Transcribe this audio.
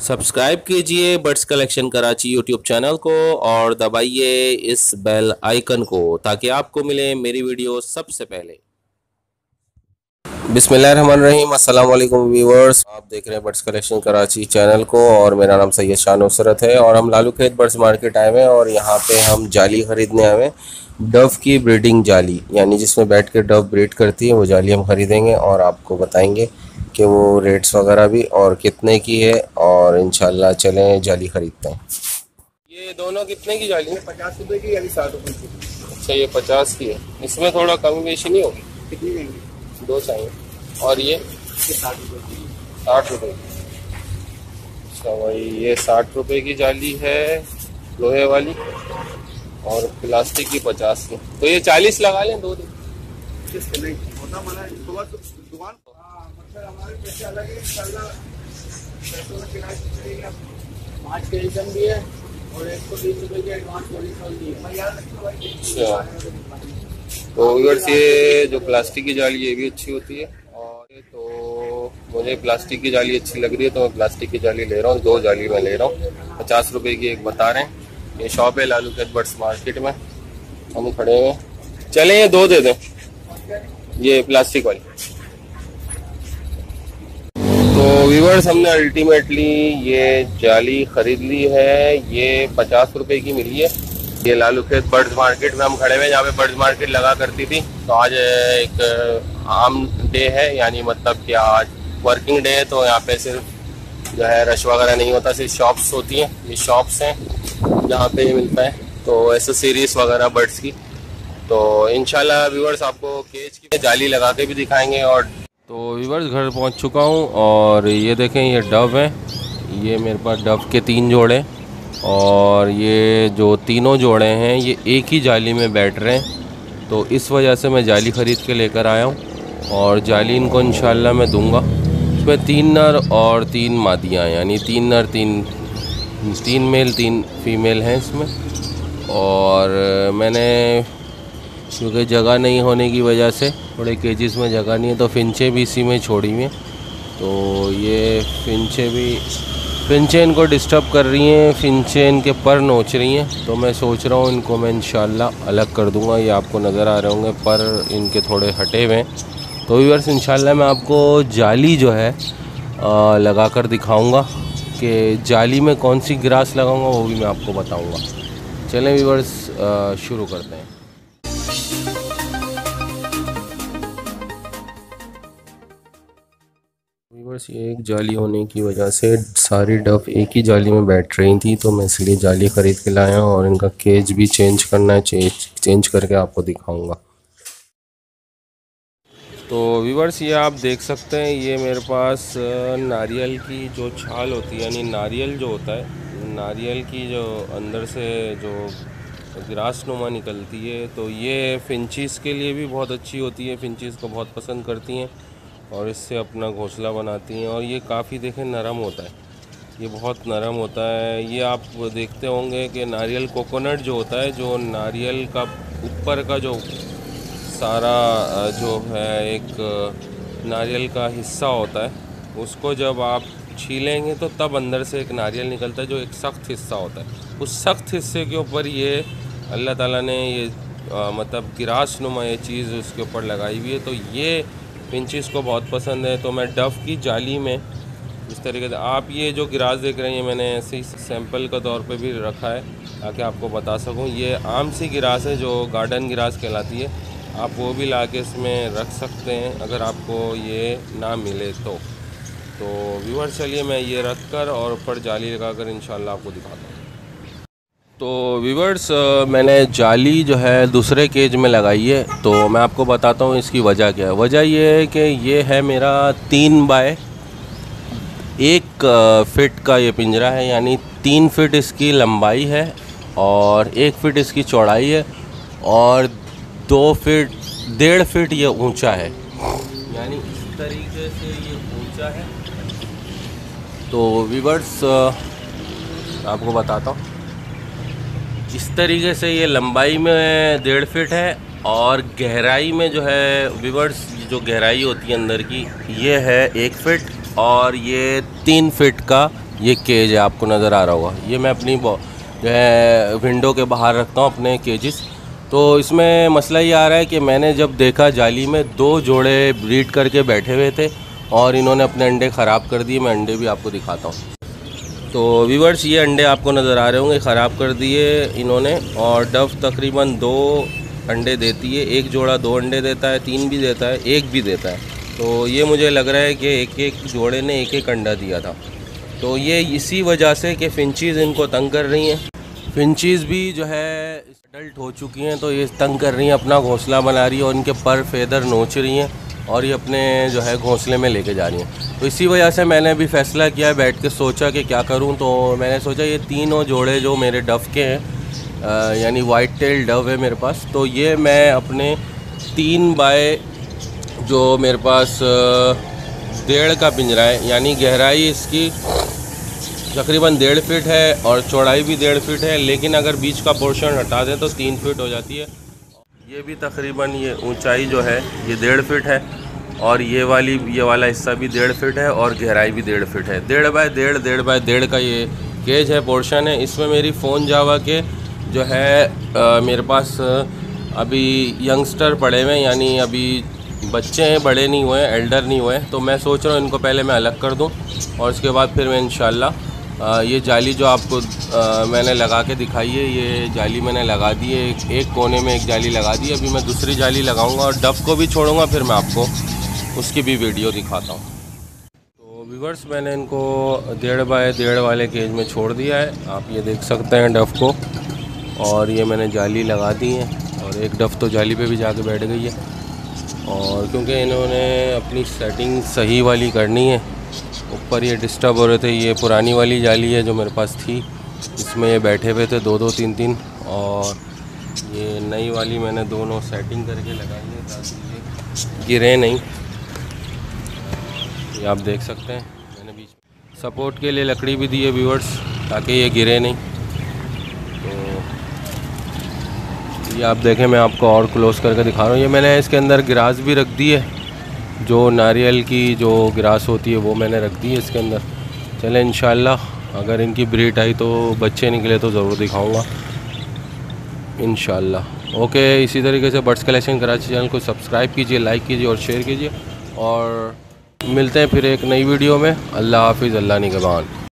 Subscribe कीजिए birds collection Karachi YouTube channel को और दबाइए इस बेल आइकन को ताकि आपको मिले मेरी वीडियो सबसे पहले। बिस्मिल्लाहिर्रहमानिर्रहीम, अस्सलाम वालेकुम व्यूअर्स, आप देख रहे हैं बर्ड्स कलेक्शन कराची चैनल को और मेरा नाम सैयद शाह नुसरत है और हम लालू खेत बर्ड्स मार्केट आए हुए हैं और यहाँ पे हम जाली ख़रीदने आए हुए हैं। डव की ब्रीडिंग जाली, यानी जिसमें बैठ के डव ब्रीड करती है, वो जाली हम ख़रीदेंगे और आपको बताएंगे कि वो रेट्स वगैरह भी और कितने की है और इंशाल्लाह चलें जाली ख़रीदते हैं। ये दोनों कितने की जाली है? 50 रुपए की या 60 रुपए की? अच्छा, ये 50 की है। इसमें थोड़ा कमी बेशी नहीं होगी? कितनी लेंगे? दो चाहिए। और ये 60 रुपए की। 60 रुपये की। अच्छा भाई, ये 60 रुपये की जाली है लोहे वाली और प्लास्टिक की 50 की। तो ये 40 लगा लें दो दिन। नहीं होता मना दुकान। मतलब हमारे पैसे अलग है, इंशाल्लाह पैसों में किराया 5 के रिटर्न भी है और 120 रुपए की एडवांस दी है। अच्छा, तो व्यूअर्स ये जो प्लास्टिक की जाली ये भी अच्छी होती है और तो मुझे प्लास्टिक की जाली अच्छी लग रही है तो मैं प्लास्टिक की जाली ले रहा हूँ। दो जाली मैं ले रहा हूँ, 50 रुपये की एक बता रहे हैं। ये शॉप है लालू खेत बर्ड्स मार्केट में, हम खड़े हुए। चलें ये दो दे दें, ये प्लास्टिक वाली। तो व्यूअर्स हमने अल्टीमेटली ये जाली ख़रीद ली है। ये 50 रुपये की मिली है। ये लालू खेत बर्ड्स मार्केट में हम खड़े हुए, जहाँ पे बर्ड्स मार्केट लगा करती थी। तो आज एक आम डे है, यानी मतलब कि आज वर्किंग डे है, तो यहाँ पे सिर्फ जो है रश वगैरह नहीं होता, सिर्फ शॉप्स होती हैं। ये शॉप्स हैं जहाँ पे ये मिलता है, तो एसेसरीज वगैरह बर्ड्स की। तो इंशाल्लाह व्यूअर्स आपको केज की जाली लगा के भी दिखाएंगे। और तो व्यूअर्स घर पहुँच चुका हूँ और ये देखें, ये डव है। ये मेरे पास डव के 3 जोड़े और ये जो तीनों जोड़े हैं ये एक ही जाली में बैठ रहे हैं। तो इस वजह से मैं जाली ख़रीद के लेकर आया हूँ और जाली इनको इंशाल्लाह मैं दूंगा। इसमें 3 नर और 3 मादियाँ, यानी 3 नर 3 मेल 3 फीमेल हैं इसमें। और मैंने क्योंकि जगह नहीं होने की वजह से, थोड़े केजेस में जगह नहीं है, तो फिंचे भी इसी में छोड़ी हुई हैं। तो ये फिंचे इनको डिस्टर्ब कर रही हैं, फिंचे इनके पर नोच रही हैं। तो मैं सोच रहा हूँ इनको मैं इंशाल्लाह अलग कर दूंगा। ये आपको नज़र आ रहे होंगे पर इनके थोड़े हटे हुए हैं। तो व्यूअर्स इंशाल्लाह मैं आपको जाली जो है लगा कर दिखाऊँगा कि जाली में कौन सी ग्रास लगाऊँगा, वो भी मैं आपको बताऊँगा। चलें व्यूअर्स शुरू करते हैं। व्यूअर्स ये एक जाली होने की वजह से सारी डव एक ही जाली में बैठ रही थी, तो मैं इसलिए जाली ख़रीद के लाया हूँ और इनका केज भी चेंज करना है, चेंज करके आपको दिखाऊंगा। तो व्यूअर्स ये आप देख सकते हैं, ये मेरे पास नारियल की जो छाल होती है, यानी नारियल जो होता है, नारियल की जो अंदर से जो ग्रास नुमा निकलती है, तो ये फिंचीज़ के लिए भी बहुत अच्छी होती है। फिंचीज़ को बहुत पसंद करती हैं और इससे अपना घोंसला बनाती हैं। और ये काफ़ी देखें नरम होता है, ये बहुत नरम होता है। ये आप देखते होंगे कि नारियल कोकोनट जो होता है, जो नारियल का ऊपर का जो सारा जो है एक नारियल का हिस्सा होता है, उसको जब आप छीलेंगे तो तब अंदर से एक नारियल निकलता है जो एक सख्त हिस्सा होता है। उस सख्त हिस्से के ऊपर ये अल्लाह ताला ने ये मतलब गिरास नुमा ये चीज़ उसके ऊपर लगाई हुई है। तो ये फिंचीज़ को बहुत पसंद है। तो मैं डव की जाली में इस तरीके से, आप ये जो गिरास देख रहे हैं, ये मैंने ऐसे ही सैंपल के तौर पे भी रखा है ताकि आपको बता सकूं। ये आम सी गिरास है जो गार्डन गिरास कहलाती है, आप वो भी ला के इसमें रख सकते हैं अगर आपको ये ना मिले तो। व्यूअर्स चलिए मैं ये रख कर और ऊपर जाली लगा कर इंशाल्लाह आपको दिखाता हूँ। तो व्यूअर्स मैंने जाली जो है दूसरे केज में लगाई है, तो मैं आपको बताता हूँ इसकी वजह क्या है। वजह ये है कि ये है मेरा 3 बाय 1 फिट का ये पिंजरा है, यानी 3 फिट इसकी लंबाई है और 1 फिट इसकी चौड़ाई है और 2 फिट 1.5 फिट ये ऊंचा है, यानी इस तरीके से ये ऊंचा है। तो व्यूअर्स आपको बताता हूँ, इस तरीके से ये लंबाई में 1.5 फिट है और गहराई में जो है व्यूअर्स, जो गहराई होती है अंदर की, ये है 1 फिट और ये 3 फिट का ये केज है, आपको नज़र आ रहा होगा। ये मैं अपनी जो है विंडो के बाहर रखता हूँ अपने केजेस। तो इसमें मसला ये आ रहा है कि मैंने जब देखा जाली में 2 जोड़े ब्रीड करके बैठे हुए थे और इन्होंने अपने अंडे ख़राब कर दिए। मैं अंडे भी आपको दिखाता हूँ। तो व्यूअर्स, ये अंडे आपको नज़र आ रहे होंगे, ख़राब कर दिए इन्होंने। और डव तकरीबन 2 अंडे देती है। एक जोड़ा 2 अंडे देता है, 3 भी देता है, 1 भी देता है। तो ये मुझे लग रहा है कि एक जोड़े ने एक अंडा दिया था। तो ये इसी वजह से कि फिंचीज़ इनको तंग कर रही हैं। फिंचीज़ भी जो है एडल्ट हो चुकी हैं, तो ये तंग कर रही हैं, अपना घोंसला बना रही है और इनके पर फेदर नोच रही हैं और ये अपने जो है घोंसले में लेके जा रही हैं। तो इसी वजह से मैंने भी फ़ैसला किया है, बैठ के सोचा कि क्या करूं। तो मैंने सोचा ये तीनों जोड़े जो मेरे डव के हैं, यानी वाइट टेल डव है मेरे पास, तो ये मैं अपने 3 बाय जो मेरे पास 1.5 का पिंजरा है, यानी गहराई इसकी तकरीबन 1.5 फीट है और चौड़ाई भी 1.5 फीट है। लेकिन अगर बीच का पोर्शन हटा दें तो 3 फीट हो जाती है। ये भी तकरीबन ये ऊंचाई जो है ये 1.5 फीट है और ये वाला हिस्सा भी 1.5 फीट है और गहराई भी 1.5 फीट है। 1.5 बाय 1.5 बाय 1.5 का ये केज है, पोर्शन है। इसमें मेरी फ़ोन जावा के जो है मेरे पास अभी यंगस्टर पड़े हुए हैं, यानी अभी बच्चे हैं, बड़े नहीं हुए हैं, एल्डर नहीं हुए हैं। तो मैं सोच रहा हूँ इनको पहले मैं अलग कर दूँ और उसके बाद फिर मैं इंशाल्लाह ये जाली जो आपको मैंने लगा के दिखाई है, ये जाली मैंने लगा दी है। एक कोने में एक जाली लगा दी है। अभी मैं दूसरी जाली लगाऊंगा और डव को भी छोड़ूंगा, फिर मैं आपको उसकी भी वीडियो दिखाता हूँ। तो व्यूअर्स, मैंने इनको 1.5 बाय 1.5 वाले केज में छोड़ दिया है। आप ये देख सकते हैं डव को। और ये मैंने जाली लगा दी है और एक डव तो जाली पे भी जाके बैठ गई है। और क्योंकि इन्होंने अपनी सेटिंग सही वाली करनी है, ऊपर ये डिस्टर्ब हो रहे थे। ये पुरानी वाली जाली है जो मेरे पास थी, इसमें ये बैठे हुए थे 2-2 3-3। और ये नई वाली मैंने दोनों सेटिंग करके लगाई है ताकि ये गिरे नहीं। ये आप देख सकते हैं, मैंने बीच में सपोर्ट के लिए लकड़ी भी दी है व्यूअर्स, ताकि ये गिरे नहीं। तो ये आप देखें, मैं आपको और क्लोज करके दिखा रहा हूँ। ये मैंने इसके अंदर ग्रास भी रख दी है, जो नारियल की जो ग्रास होती है वो मैंने रख दी है इसके अंदर। चले इंशाल्लाह अगर इनकी ब्रीड आई तो बच्चे निकले तो ज़रूर दिखाऊंगा इंशाल्लाह। ओके, इसी तरीके से बर्ड्स कलेक्शन कराची चैनल को सब्सक्राइब कीजिए, लाइक कीजिए और शेयर कीजिए। और मिलते हैं फिर एक नई वीडियो में। अल्लाह हाफिज़, अल्लाह निगहबान।